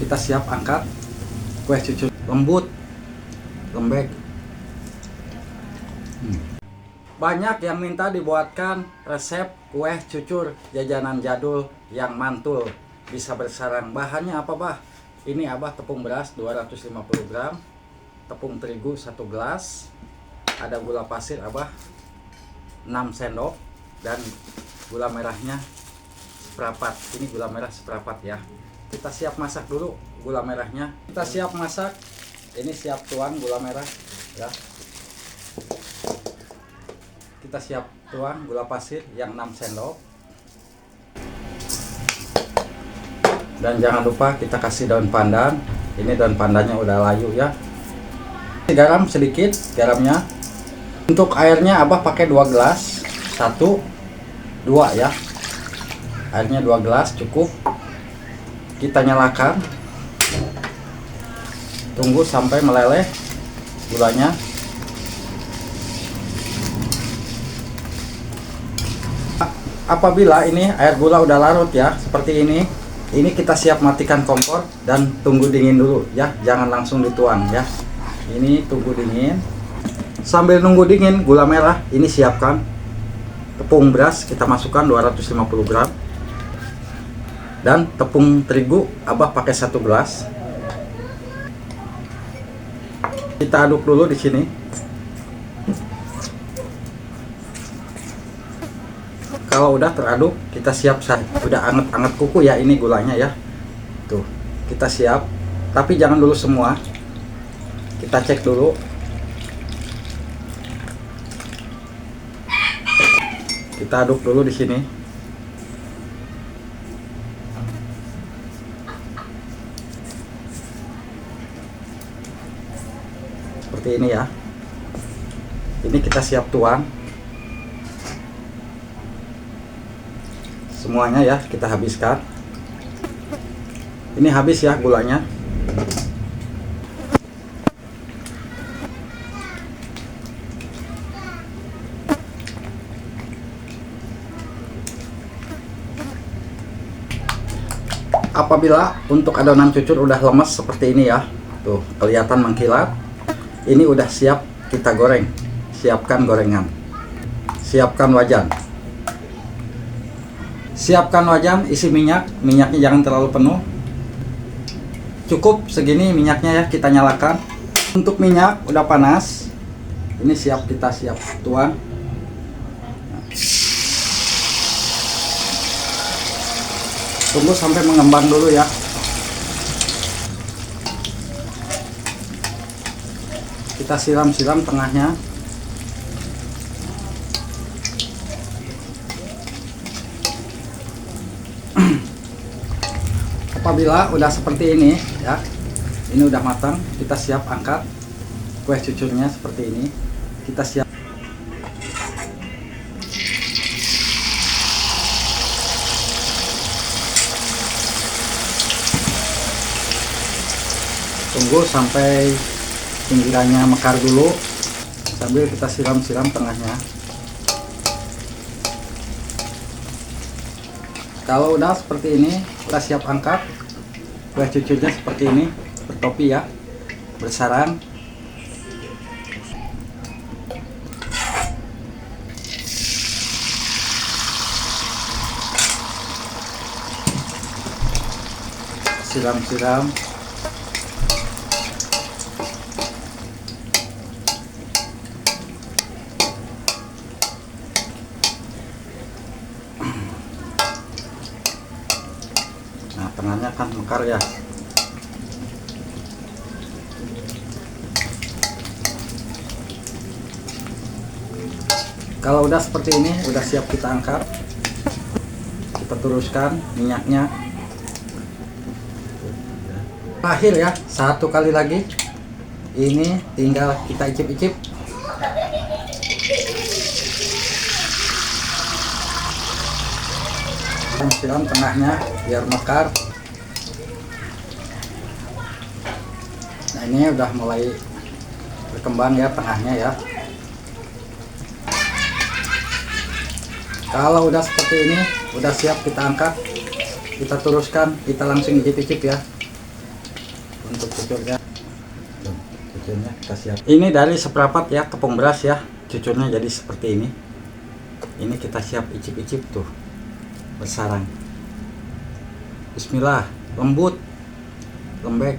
Kita siap angkat kue cucur lembut, lembek. Banyak yang minta dibuatkan resep kue cucur jajanan jadul yang mantul, bisa bersarang. Bahannya apa, Bah? Ini Abah tepung beras 250 gram, tepung terigu 1 gelas, ada gula pasir Abah 6 sendok, dan gula merahnya seperempat. Ini gula merah seperempat ya. Kita siap masak dulu gula merahnya. Kita siap masak. Ini siap tuang gula merah ya. Kita siap tuang gula pasir yang 6 sendok. Dan jangan lupa kita kasih daun pandan. Ini daun pandannya udah layu ya. Garam sedikit, garamnya. Untuk airnya Abah pakai 2 gelas. 1 2 ya. Airnya 2 gelas cukup. Kita nyalakan. Tunggu sampai meleleh gulanya. Apabila ini air gula udah larut ya, seperti ini kita siap matikan kompor dan tunggu dingin dulu ya. Jangan langsung dituang ya. Ini tunggu dingin. Sambil nunggu dingin, gula merah ini siapkan. Tepung beras kita masukkan 250 gram. Dan tepung terigu Abah pakai 1 gelas. Kita aduk dulu di sini. Kalau udah teraduk, kita siap. Udah anget-anget kuku ya ini gulanya ya. Tuh, kita siap. Tapi jangan dulu semua. Kita cek dulu. Kita aduk dulu di sini. Seperti ini ya. Ini kita siap tuang. Semuanya ya kita habiskan. Ini habis ya gulanya. Apabila untuk adonan cucur udah lemes seperti ini ya, tuh kelihatan mengkilat, ini udah siap kita goreng. Siapkan gorengan. Siapkan wajan. Siapkan wajan, isi minyak. Minyaknya jangan terlalu penuh. Cukup segini minyaknya ya, kita nyalakan. Untuk minyak udah panas. Ini kita siap tuang. Tunggu sampai mengembang dulu ya. Kita siram-siram tengahnya. Apabila udah seperti ini ya, ini udah matang, kita siap angkat kue cucurnya seperti ini. Kita siap. Tunggu sampai pinggirannya mekar dulu, sambil kita siram-siram tengahnya. Kalau udah seperti ini, kita siap angkat kue cucurnya seperti ini, bertopi ya, bersarang. Siram-siram. Nah, tengahnya kan mekar ya. Kalau udah seperti ini, udah siap kita angkat. Kita teruskan minyaknya. Akhir ya, 1 kali lagi. Ini tinggal kita icip-icip. Siram tengahnya biar mekar. Nah, ini udah mulai berkembang ya tengahnya ya. Kalau udah seperti ini, udah siap kita angkat. Kita teruskan, kita langsung icip-icip ya. untuk cucurnya. Cucurnya kita siap. Ini dari seperempat ya tepung beras ya. Cucurnya jadi seperti ini. Ini kita siap icip-icip tuh. Bersarang. Bismillah, lembut, lembek.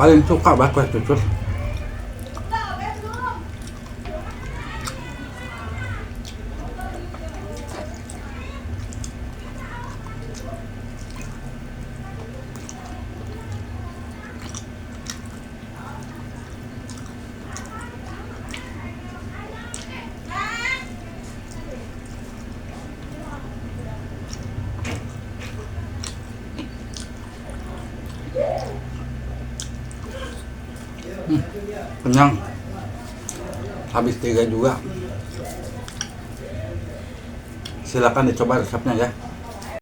Paling suka bakwan cucur. Kenyang. Habis 3 juga. Silakan dicoba resepnya ya.